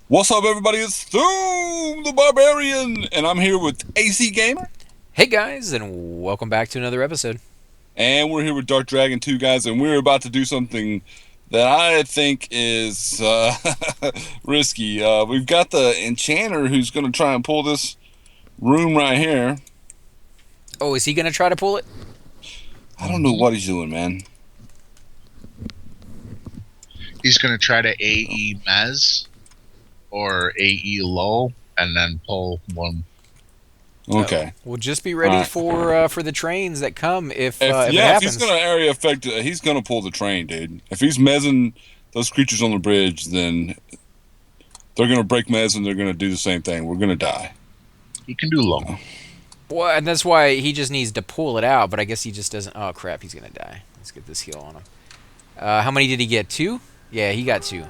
What's up, everybody? It's Thoom the Barbarian, and I'm here with AC Gamer, Hey guys, and welcome back to another episode. and we're here with Drk Dragn 2 guys, and we're about to do something that I think is risky. We've got the enchanter who's going to try and pull this room right here. Oh, is he gonna try to pull it? I don't know hmm what he's doing, man. He's going to try to AE Mez or AE Low and then pull one. Okay, Well, just be all ready right. for the trains that come if it If he's going happens. to area affect, he's going to pull the train, dude. If he's mezzing those creatures on the bridge, then they're going to break mez and they're going to do the same thing. We're going to die. He can do low. Well, and that's why he just needs to pull it out. But I guess he just doesn't. Oh crap, he's gonna die. Let's get this heal on him. How many did he get? Two? Yeah, he got two.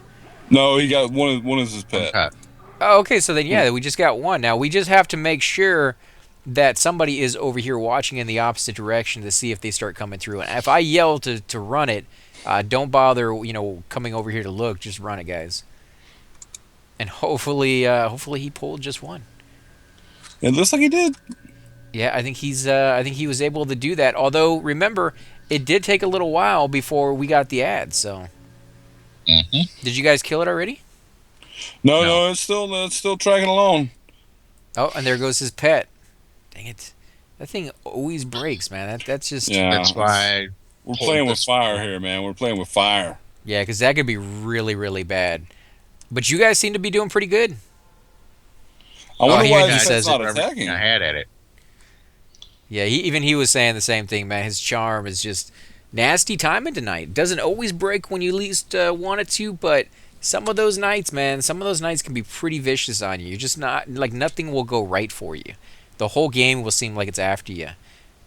No, he got one as his One pet. pet. Oh, okay. So then, yeah, we just got one. Now we just have to make sure that somebody is over here watching in the opposite direction to see if they start coming through. And if I yell to run it, don't bother, coming over here to look. Just run it, guys. And hopefully he pulled just one. It looks like he did. Yeah, I think he was able to do that. Although remember, it did take a little while before we got the ad. So hmm did you guys kill it already? No, No, no, it's still tracking along. Oh, and there goes his pet. Dang it, that thing always breaks, man. That's just Yeah, that's why I we're pulled playing with this fire one. here, man. We're playing with fire. yeah, because that could be really really bad. But you guys seem to be doing pretty good. I Oh, wonder he why even his I pet's says threw it. not everything I attacking. had at it. Yeah, he was saying the same thing, man. His charm is just nasty timing tonight. Doesn't always break when you least want it to, but some of those nights, man, some of those nights can be pretty vicious on you. You're just not like nothing will go right for you. The whole game will seem like it's after you,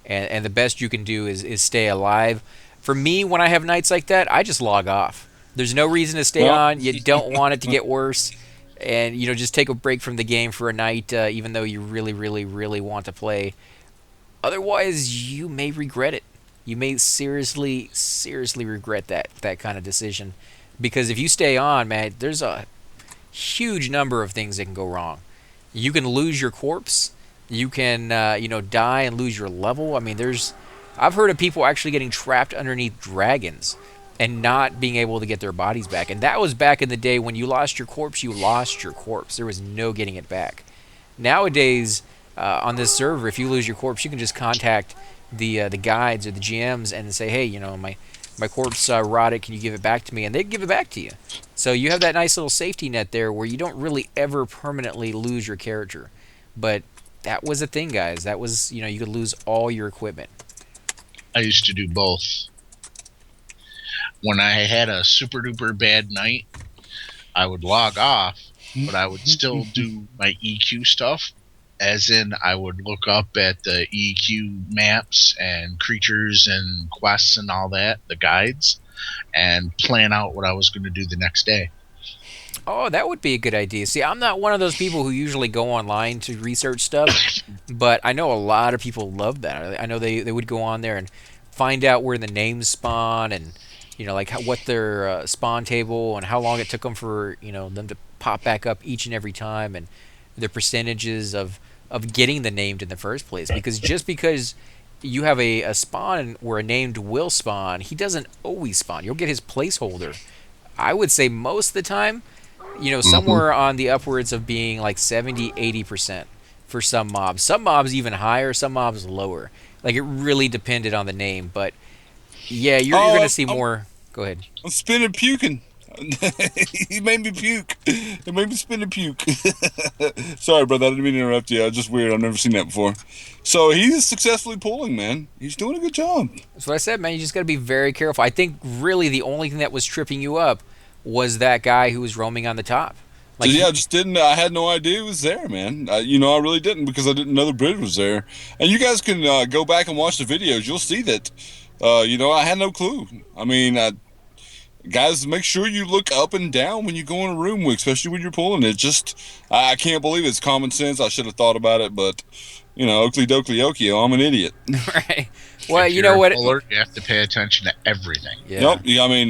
and the best you can do is stay alive. For me, when I have nights like that, I just log off. There's no reason to stay Well, on. You don't want it to get worse, and just take a break from the game for a night, even though you really, really, really want to play. Otherwise, you may regret it. You may seriously, seriously regret that kind of decision, because if you stay on, man, there's a huge number of things that can go wrong. You can lose your corpse. You can, die and lose your level. I mean, I've heard of people actually getting trapped underneath dragons and not being able to get their bodies back. And that was back in the day when you lost your corpse, you lost your corpse. There was no getting it back. Nowadays, on this server, if you lose your corpse, you can just contact the guides or the GMs and say, hey, my corpse rotted. Can you give it back to me? And they give it back to you. So you have that nice little safety net there where you don't really ever permanently lose your character. But that was a thing, guys. That was, you could lose all your equipment. I used to do both. When I had a super duper bad night, I would log off, but I would still do my EQ stuff. As in, I would look up at the EQ maps and creatures and quests and all that, the guides, and plan out what I was going to do the next day. Oh, that would be a good idea. See, I'm not one of those people who usually go online to research stuff, but I know a lot of people love that. I know they would go on there and find out where the names spawn and like what their spawn table and how long it took them for them to pop back up each and every time and their percentages of getting the named in the first place. Because just because you have a spawn where a named will spawn, he doesn't always spawn. You'll get his placeholder. I would say most of the time, hmm somewhere on the upwards of being like 70, 80% for some mobs. Some mobs even higher, some mobs lower. Like it really depended on the name, but yeah, you're oh, gonna see more. Go ahead. I'm spinning puking. He made me puke. It made me spin and puke. Sorry, brother. I didn't mean to interrupt you. I was just weird. I've never seen that before. So he's successfully pulling, man. He's doing a good job. That's what I said, man. You just gotta be very careful. I think really the only thing that was tripping you up was that guy who was roaming on the top. So Like yeah, he, I just didn't. I had no idea it was there, man. I really didn't because I didn't know the bridge was there. And you guys can go back and watch the videos. You'll see that. I had no clue. I mean, guys, make sure you look up and down when you go in a room, especially when you're pulling it. Just, I can't believe it's common sense. I should have thought about it, but oakley dokley okey, I'm an idiot. right? Well, If you you're know a what? puller, you have to pay attention to everything. Yeah. Yep. Yeah, I mean,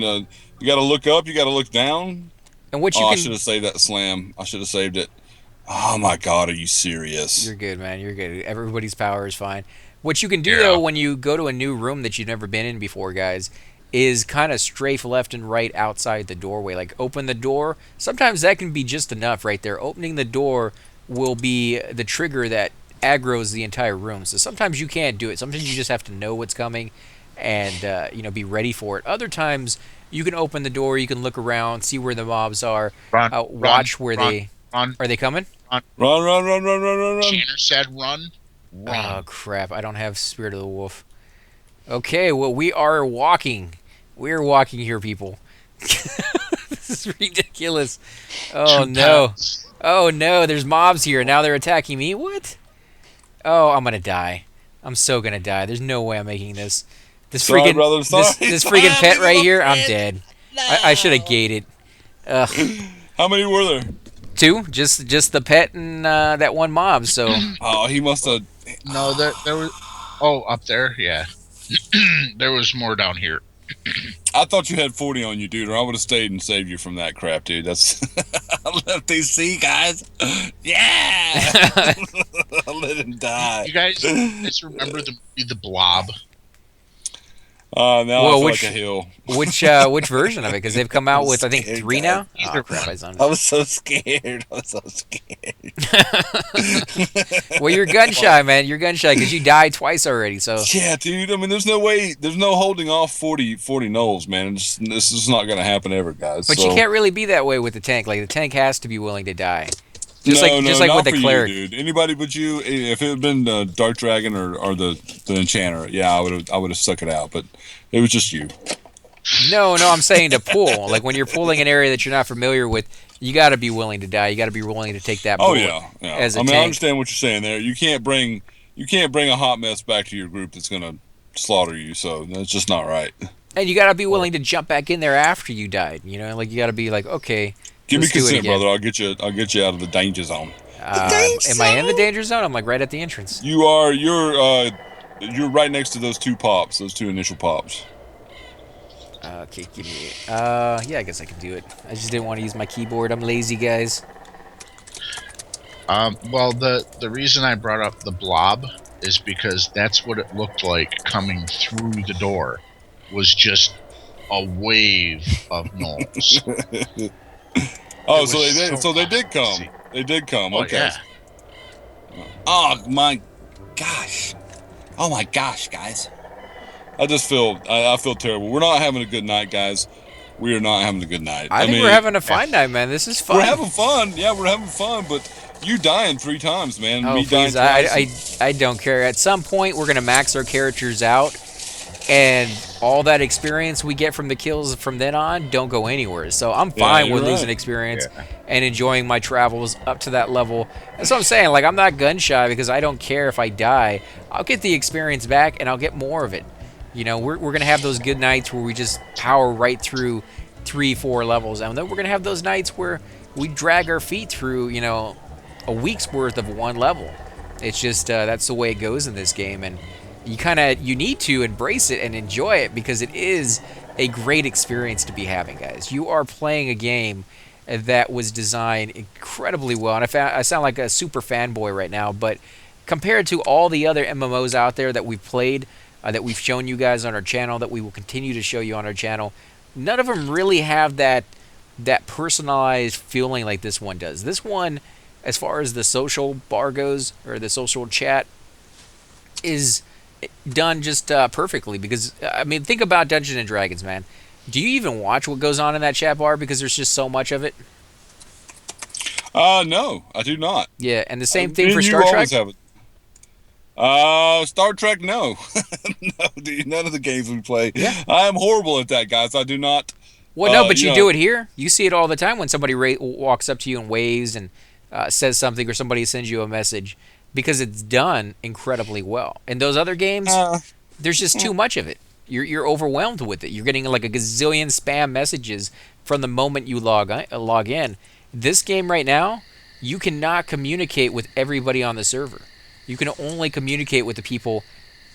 you got to look up. You got to look down. And what you Oh, I should can have saved that slam. I should have saved it. Oh my God, are you serious? You're good, man. You're good. Everybody's power is fine. What you can do though Yeah. when you go to a new room that you've never been in before, guys, is kind of strafe left and right outside the doorway. Like open the door. Sometimes that can be just enough right there. Opening the door will be the trigger that aggroes the entire room. So sometimes you can't do it. Sometimes you just have to know what's coming and be ready for it. Other times you can open the door, you can look around, see where the mobs are, Run, run, watch where run, they run, are they coming? run. Run, run, run, run, run, run, run. Shanner said run, Oh run. crap! I don't have Spirit of the Wolf. Okay, well we are walking. We're walking here, people. This is ridiculous. Oh Two no! pounds. Oh no! There's mobs here. Now they're attacking me. What? Oh, I'm gonna die. I'm so gonna die. There's no way I'm making this. This Sorry, freaking brother. Sorry. this Sorry, freaking pet leave right him here. I'm alone. dead. I should have gated. Ugh. How many were there? Two. Just the pet and that one mob. So Oh, he must have. No, there was. Oh, up there, yeah. There was more down here. I thought you had 40 on you, dude, or I would have stayed and saved you from that crap, dude. That's. I let these see, guys. Yeah. I let him die. You guys remember the movie The Blob? Now Well, I feel which- like a hill. which version of it? Because they've come out I'm with I think scared, 3 guys. now. Either Oh crap! one. I zoned. I was so scared. I was so scared. Well, you're gun shy, man. You're gun shy because you died twice already. So Yeah, dude. I mean, there's no way. There's no holding off 40 knolls, man. This is not going to happen ever, guys. But so. you can't really be that way with the tank. Like the tank has to be willing to die. No, Just like not with the for cleric. you, dude. Anybody but you. If it had been Dark Dragon or the enchanter, yeah, I would have stuck it out. But it was just you. No, I'm saying to pull. Like when you're pulling an area that you're not familiar with, you got to be willing to die. You got to be willing to take that Oh bullet yeah. as a I mean, I tank. understand what you're saying there. You can't bring a hot mess back to your group that's gonna slaughter you. So that's just not right. And you got to be willing to jump back in there after you died. You know, like you got to be like, okay, Give me let's do it consent, again. brother. I'll get you out of the danger zone. Am I in the danger zone? I'm like right at the entrance. You are. You're right next to those two pops. Those two initial pops. Okay, give me. Yeah, I guess I can do it. I just didn't want to use my keyboard. I'm lazy, guys. Well, the reason I brought up the blob is because that's what it looked like coming through the door. Was just a wave of gnolls. Oh, It so was they did. so So they did come. awesome. They did come. Oh, Okay. yeah. Oh my gosh. Oh my gosh, guys. I feel terrible. We're not having a good night, guys. We are not having a good night. I think mean, we're having a fine night, man. This is fun. we're having fun. Yeah, we're having fun. But you dying 3 times, man. Oh, Me dying please! twice. I don't care. At some point, we're gonna max our characters out, and all that experience we get from the kills from then on don't go anywhere. So I'm fine you're with losing right. experience and enjoying my travels up to that level. That's what I'm saying. Like I'm not gun shy because I don't care if I die. I'll get the experience back and I'll get more of it. You know, we're gonna have those good nights where we just power right through 3-4 levels, and then we're gonna have those nights where we drag our feet through, a week's worth of one level. It's just that's the way it goes in this game, and you need to embrace it and enjoy it because it is a great experience to be having, guys. You are playing a game that was designed incredibly well, and I sound like a super fanboy right now, but compared to all the other MMOs out there that we've played, that we've shown you guys on our channel, that we will continue to show you on our channel, none of them really have that personalized feeling like this one does. This one, as far as the social bar goes, or the social chat, is done just perfectly. Because I mean, think about Dungeons and Dragons, man. Do you even watch what goes on in that chat bar because there's just so much of it? No, I do not. Yeah, and the same thing Me for and you Star Trek. always have it. Star Trek, no. No, dude, none of the games we play. Yeah. I am horrible at that, guys. I do not. Well, no, but you know, do it here. You see it all the time when somebody walks up to you and waves and says something, or somebody sends you a message, because it's done incredibly well. In those other games, there's just too much of it. You're overwhelmed with it. You're getting like a gazillion spam messages from the moment you log in. This game right now, you cannot communicate with everybody on the server. You can only communicate with the people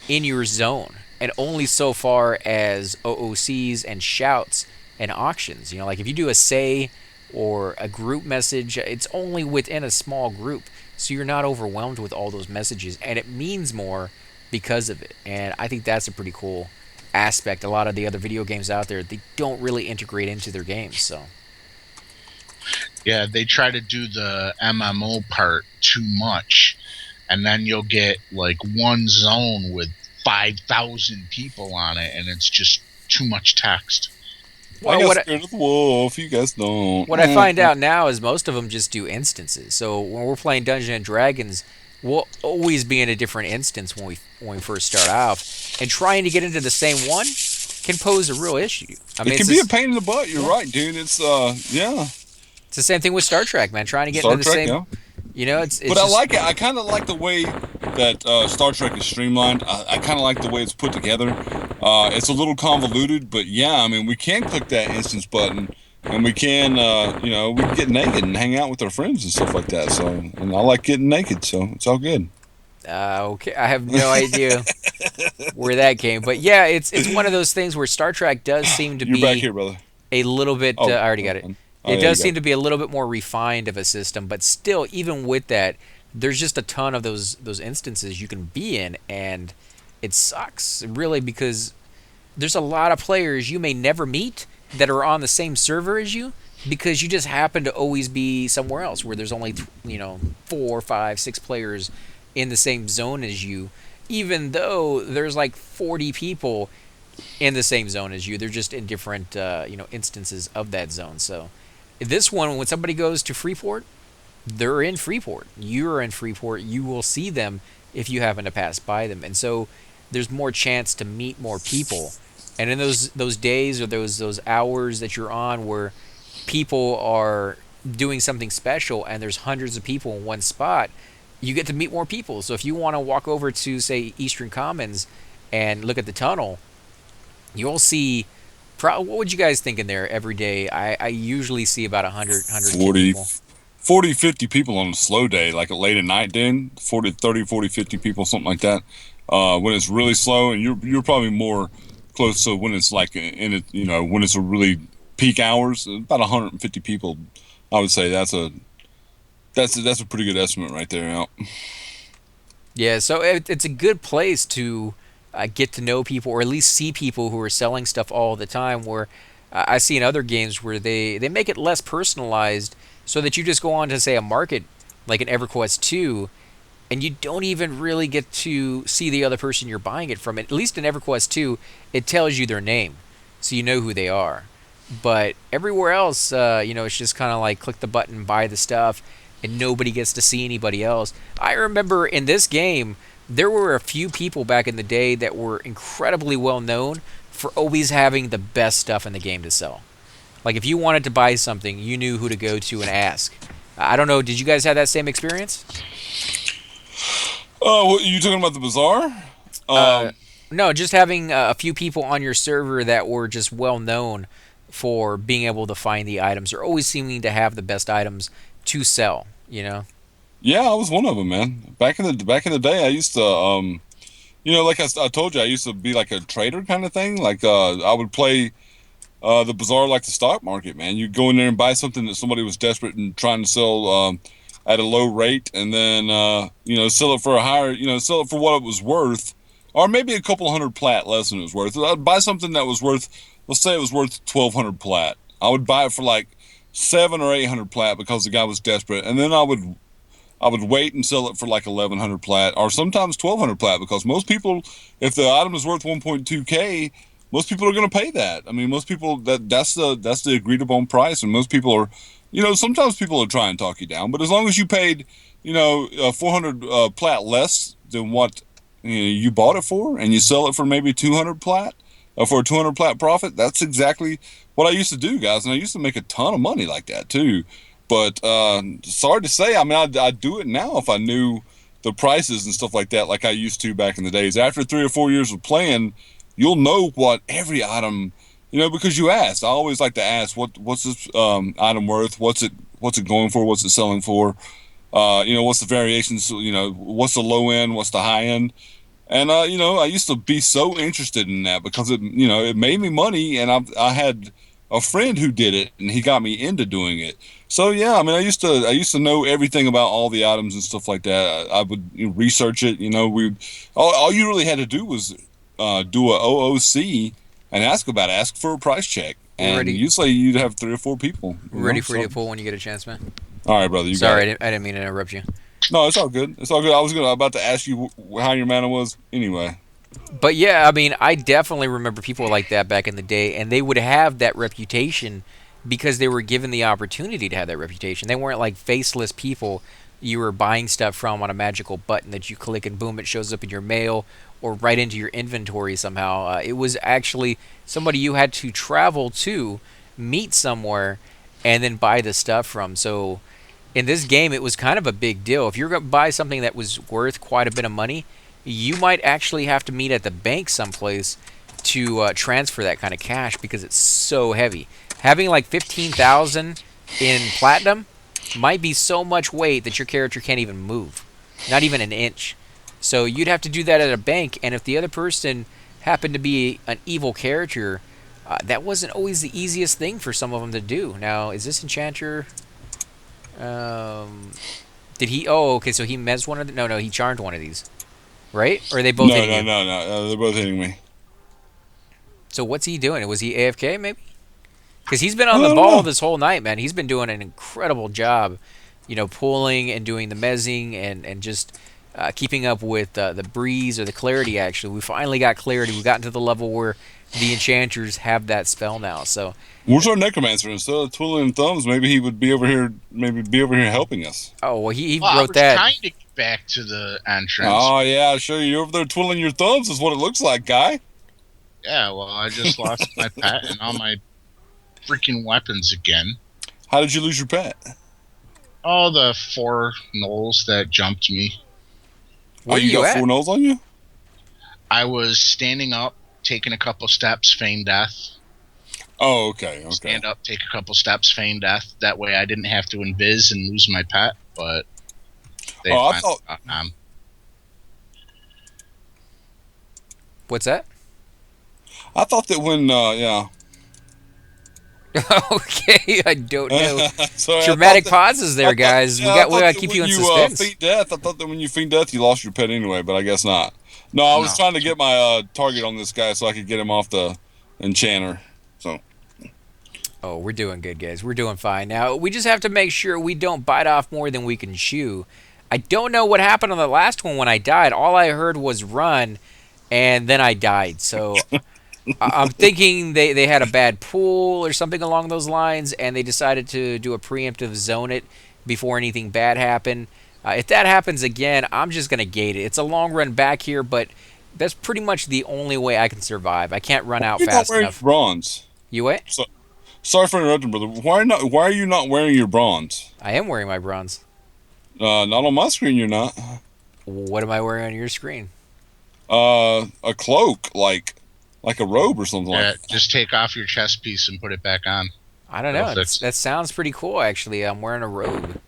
in your zone, and only so far as OOCs and shouts and auctions. You know, like if you do a say or a group message, it's only within a small group. So you're not overwhelmed with all those messages, and it means more because of it. And I think that's a pretty cool aspect. A lot of the other video games out there, they don't really integrate into their games. So Yeah, they try to do the MMO part too much, and then you'll get like one zone with 5,000 people on it, and it's just too much text. I well, got scared of the wolf. You guys don't. what I find out now is most of them just do instances. So when we're playing Dungeons and Dragons, we'll always be in a different instance when we first start off, and trying to get into the same one can pose a real issue. I mean, It can be a pain in the butt. You're right, dude. It's yeah, it's the same thing with Star Trek, man. Trying to get Star into the Trek. same, Yeah, it's but I just, like it. I kind of like the way that Star Trek is streamlined. I kind of like the way it's put together. It's a little convoluted, but yeah, I mean, we can click that instance button, and we can, we can get naked and hang out with our friends and stuff like that. So, and I like getting naked, so it's all good. okay. I have no idea where that came, but yeah, it's one of those things where Star Trek does seem to You're back be here, brother. a little bit. Oh, I already got hold it. on. Oh It yeah, you does got seem it. to be a little bit more refined of a system, but still, even with that, there's just a ton of those instances you can be in, and it sucks really because there's a lot of players you may never meet that are on the same server as you because you just happen to always be somewhere else where there's only 4, 5, 6 players in the same zone as you, even though there's like 40 people in the same zone as you. They're just in different instances of that zone. So this one, when somebody goes to Freeport, they're in Freeport. You're in Freeport. You will see them if you happen to pass by them, and so there's more chance to meet more people. And in those days or those hours that you're on where people are doing something special and there's hundreds of people in one spot, you get to meet more people. So if you want to walk over to say Eastern Commons and look at the tunnel, you'll see. What would you guys think in there every day? I usually see about 110 40, people. 40, 50 people on a slow day, like a late at night, then 40, 30, 40, 50 people, something like that. When it's really slow, and you're probably more close to when it's like in it, when it's a really peak hours, about 150 people. I would say that's a pretty good estimate right there. Yeah. Yeah, so it's a good place to get to know people or at least see people who are selling stuff all the time. Where I see in other games where they make it less personalized so that you just go on to, say, a market like an Everquest 2, and you don't even really get to see the other person you're buying it from. At least in Everquest 2, it tells you their name, so you know who they are. But everywhere else, it's just kind of like click the button, buy the stuff, and nobody gets to see anybody else. I remember in this game, there were a few people back in the day that were incredibly well known for always having the best stuff in the game to sell. Like if you wanted to buy something, you knew who to go to and ask. I don't know, did you guys have that same experience? Oh, you talking about the bazaar? Uh, no, just having a few people on your server that were just well known for being able to find the items or always seeming to have the best items to sell, you know? Yeah, I was one of them, man. Back in the day, I used to, like I told you, I used to be like a trader kind of thing. Like I would play the bazaar like the stock market, man. You'd go in there and buy something that somebody was desperate and trying to sell at a low rate, and then sell it for a higher, sell it for what it was worth, or maybe a couple hundred plat less than it was worth. I'd buy something that was worth, let's say it was worth 1,200 plat. I would buy it for like 700 or 800 plat because the guy was desperate, and then I would wait and sell it for like 1,100 plat, or sometimes 1,200 plat, because most people, if the item is worth 1.2K, most people are going to pay that. I mean, most people that's the agreed upon price, and most people are, sometimes people are trying to talk you down, but as long as you paid, 400 plat less than what you bought it for, and you sell it for maybe 200 plat, for a 200 plat profit, that's exactly what I used to do, guys, and I used to make a ton of money like that too. But sorry to say, I mean, I'd do it now if I knew the prices and stuff like that, like I used to back in the days. After 3 or 4 years of playing, you'll know what every item, because you asked. I always like to ask, what's this item worth? What's it going for? What's it selling for? What's the variations? What's the low end? What's the high end? And I used to be so interested in that because it made me money, and I had a friend who did it, and he got me into doing it. So yeah, I mean, I used to know everything about all the items and stuff like that. I would research it. We all you really had to do was do a OOC and ask about it, ask for a price check, We're and ready. usually you'd have 3 or 4 people. Ready for you So to pull when you get a chance, man. all right, brother, you got Sorry, it. I didn't mean to interrupt you. No, it's all good. It's all good. I was about to ask you how your mana was anyway. But yeah, I mean, I definitely remember people like that back in the day, and they would have that reputation because they were given the opportunity to have that reputation. They weren't like faceless people you were buying stuff from on a magical button that you click and boom, it shows up in your mail or right into your inventory somehow. It was actually somebody you had to travel to, meet somewhere, and then buy the stuff from. So in this game, it was kind of a big deal. If you're going to buy something that was worth quite a bit of money, you might actually have to meet at the bank someplace to transfer that kind of cash because it's so heavy. Having like 15,000 in platinum might be so much weight that your character can't even move, not even an inch. So you'd have to do that at a bank, and if the other person happened to be an evil character, that wasn't always the easiest thing for some of them to do. Now, is this enchanter? Um, did he? Oh, okay. So he mezzed one of the. No, no, he charmed one of these, right? Or are they both No, hitting no, you? no, no. They're both hitting me. So what's he doing? Was he AFK maybe? Because he's been I on the don't ball know. this whole night, man. He's been doing an incredible job, pulling and doing the mezzing and just keeping up with the breeze or the clarity. Actually, we finally got clarity. We got to the level where the enchanters have that spell now. So, Where's our necromancer? Instead of twiddling thumbs, maybe he would be over here. Maybe be over here helping us. oh well, he Well, I wrote was that. trying to get back to the entrance. Oh yeah, sure. You're over there twiddling your thumbs. Is what it looks like, guy. Yeah, well, I just lost my pet and all my freaking weapons again. How did you lose your pet? All the 4 gnolls that jumped me. Where are You you got at? 4 nulls on you? I was standing up, taking a couple steps, feign death. Oh, okay, okay. Stand up, take a couple steps, feign death. That way I didn't have to invis and lose my pet, but they Oh, I finally thought. got him. What's that? I thought that when, yeah. Okay, I don't know. Sorry, Dramatic I thought pauses there, guys. yeah, We I got we thought gotta that keep when you in you suspense. feint death, I thought that when you feint death, you lost your pet anyway, but I guess not. No, I was No. trying to get my target on this guy so I could get him off the enchanter. So Oh, we're doing good, guys. We're doing fine. Now, we just have to make sure we don't bite off more than we can chew. I don't know what happened on the last one when I died. All I heard was run, and then I died. So I'm thinking they had a bad pool or something along those lines, and they decided to do a preemptive zone it before anything bad happened. If that happens again, I'm just going to gate it. It's a long run back here, but that's pretty much the only way I can survive. I can't run out you're not fast wearing enough. bronze. You what? So, sorry for interrupting, brother. Why are you not wearing your bronze? I am wearing my bronze. Not on my screen. You're not. What am I wearing on your screen? A cloak, like a robe or something Yeah, like that. just take off your chest piece and put it back on. I don't It'll know. fix. That sounds pretty cool, actually. I'm wearing a robe.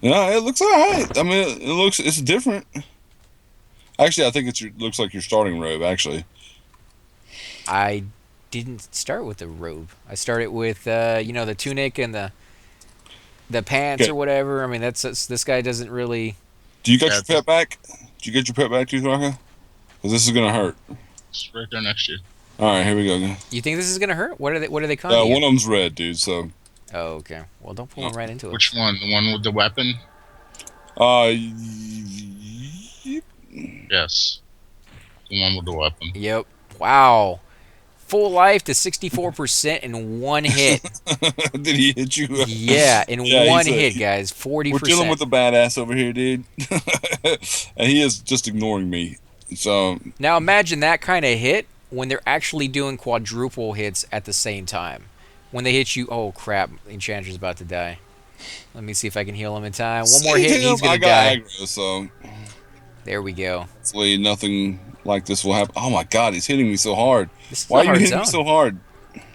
Yeah, it looks alright. I mean, it's different. Actually, I think looks like your starting robe. Actually, I didn't start with the robe. I started with, the tunic and the pants Okay. or whatever. I mean, that's this guy doesn't really. do you got Yeah, your pet back? Did you get your pet back, Tooth Raka? Because this is gonna hurt. It's right there next to you. All right, here we go. You think this is gonna hurt? What are they calling you? One of them's red, dude. So, Oh, okay. Well, don't pull him right into it. Which one? The one with the weapon? Yep. Yes. The one with the weapon. Yep. Wow. Full life to 64% in one hit. Did he hit you? Yeah, in Yeah, one he's a- hit, guys. 40%. We're dealing with a badass over here, dude, and he is just ignoring me. So, Now imagine that kind of hit when they're actually doing quadruple hits at the same time. When they hit you, oh crap, Enchanter's about to die. Let me see if I can heal him in time. One more hit and he's I gonna got die. aggro, so There we go. hopefully nothing like this will happen. Oh my God, he's hitting me so hard. This is Why a are you hard hitting me zone. so hard?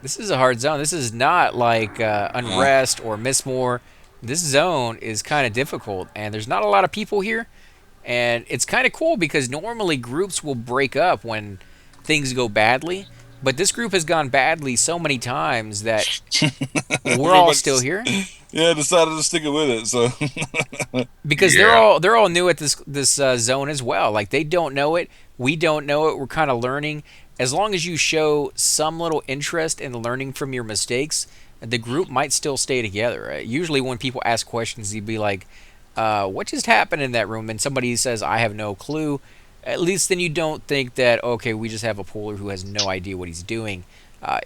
This is a hard zone. This is not like Unrest or Mistmore. This zone is kind of difficult, and there's not a lot of people here. And it's kind of cool because normally groups will break up when things go badly. But this group has gone badly so many times that we're all still Everybody's here yeah decided to stick it with it. So because Yeah. they're all new at this zone as well. Like they don't know it, we don't know it. We're kind of learning. As long as you show some little interest in learning from your mistakes, the group might still stay together. Right? Usually, when people ask questions, you'd be like, "What just happened in that room?" And somebody says, "I have no clue." At least then you don't think that okay, we just have a puller who has no idea what he's doing.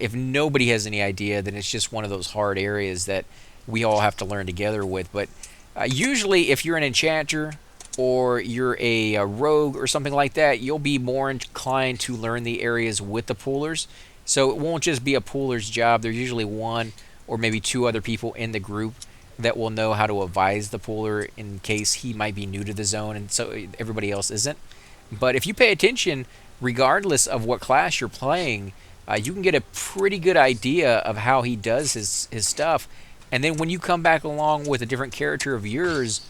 If nobody has any idea, then it's just one of those hard areas that we all have to learn together with. But usually, if you're an enchanter or you're a rogue or something like that, you'll be more inclined to learn the areas with the poolers. So it won't just be a pooler's job. There's usually one or maybe two other people in the group that will know how to advise the pooler in case he might be new to the zone and so everybody else isn't. But if you pay attention, regardless of what class you're playing, you can get a pretty good idea of how he does his stuff. And then when you come back along with a different character of yours,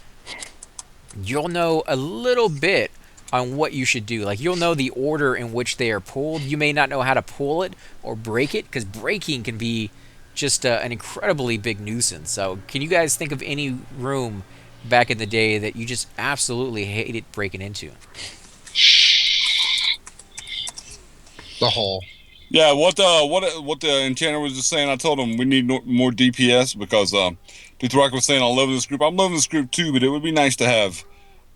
you'll know a little bit on what you should do. Like you'll know the order in which they are pulled. You may not know how to pull it or break it because breaking can be just an incredibly big nuisance. So, can you guys think of any room back in the day that you just absolutely hated breaking into? The hole. yeah, what the enchanter was just saying. I told him we need more DPS because Drk was saying I love this group. I'm loving this group too, but it would be nice to have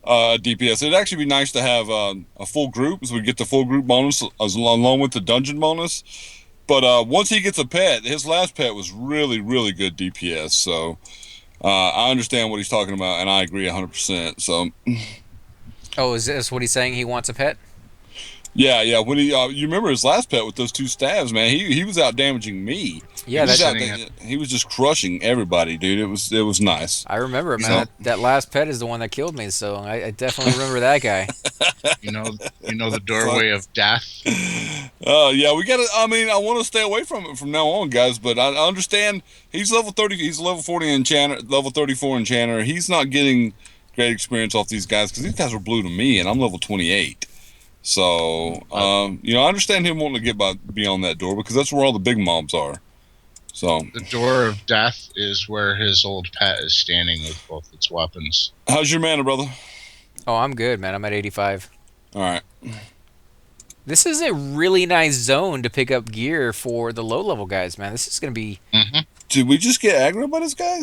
DPS. It'd actually be nice to have a full group, so we get the full group bonus along with the dungeon bonus. But once he gets a pet, his last pet was really, really good DPS. So I understand what he's talking about, and I agree 100%. So Oh, is this what he's saying? He wants a pet? yeah. When he, you remember his last pet with those two staves, man. He was out damaging me. He Yeah, was that out. Sitting at, He was just crushing everybody, dude. It was nice. I remember it, man. So That last pet is the one that killed me, so I definitely remember that guy. you know, the so, doorway of death. yeah, we gotta. I mean, I want to stay away from it from now on, guys. But I understand he's level 30. He's level 40 enchanter, level 34 enchanter. He's not getting great experience off these guys because these guys were blue to me, and I'm level 28. So, I understand him wanting to get beyond that door because that's where all the big mobs are. So, The door of death is where his old pet is standing with both its weapons. how's your mana, brother? Oh, I'm good, man. I'm at 85. All right. This is a really nice zone to pick up gear for the low level guys, man. This is going to be. Mm-hmm. Did we just get aggro by this guy?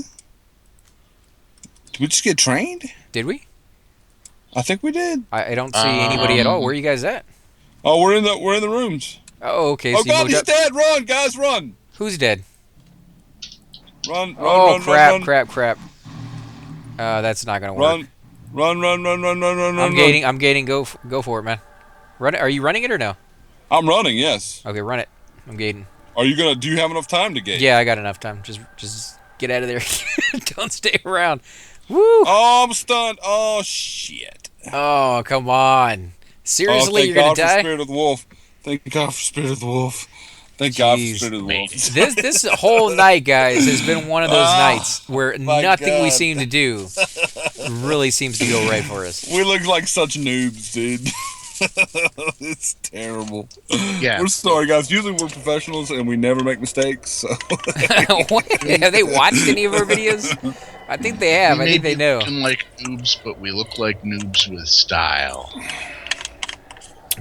Did we just get trained? Did we? I think we did. I don't see anybody at all. Where are you guys at? Oh, we're in the rooms. Oh, okay. Oh So you God, moved he's up. dead! Run, guys, run! Who's dead? Run! Oh, Run! crap, Run! crap. That's not going to work. Run! I'm gating. Go for it, man. Run it. Are you running it or no? I'm running. Yes. Okay, run it. I'm gating. Are you gonna? Do you have enough time to gate? Yeah, I got enough time. Just get out of there. Don't stay around. Woo! Oh, I'm stunned. Oh shit. Oh, come on. Seriously, Thank you're gonna God for die? Spirit of the Wolf. Thank God for Spirit of the Wolf. Thank God for Jeez. Spirit of the Wolf. This whole night, guys, has been one of those nights where my nothing we God. seem to do really seems to go right for us. We look like such noobs, dude. It's terrible. Yeah. We're sorry, guys. Usually we're professionals and we never make mistakes. So Wait, have they watched any of our videos? I think they have. I We may think they be know. looking like noobs, but we look like noobs with style.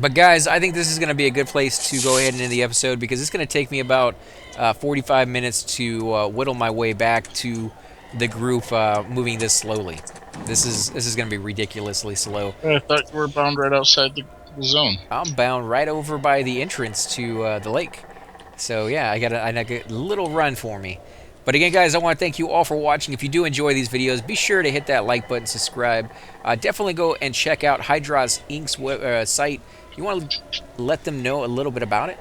But guys, I think this is going to be a good place to go ahead and end the episode because it's going to take me about 45 minutes to whittle my way back to the group moving this slowly. This is going to be ridiculously slow. I thought you were bound right outside the zone. I'm bound right over by the entrance to the lake. So yeah, I got a little run for me. But again, guys, I want to thank you all for watching. If you do enjoy these videos, be sure to hit that like button, subscribe. Definitely go and check out Hydros Inc.'s site. You want to let them know a little bit about it?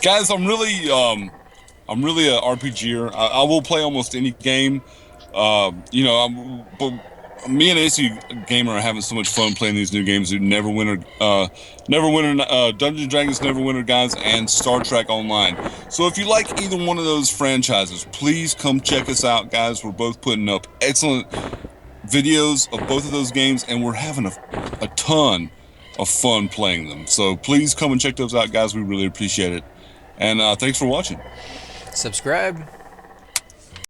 guys, I'm really a RPGer. I will play almost any game. But me and AC Gamer are having so much fun playing these new games. Dungeons and Dragons, Neverwinter, guys, and Star Trek Online. So if you like either one of those franchises, please come check us out, guys. We're both putting up excellent videos of both of those games, and we're having a ton of fun playing them. So please come and check those out, guys. We really appreciate it. And thanks for watching. Subscribe.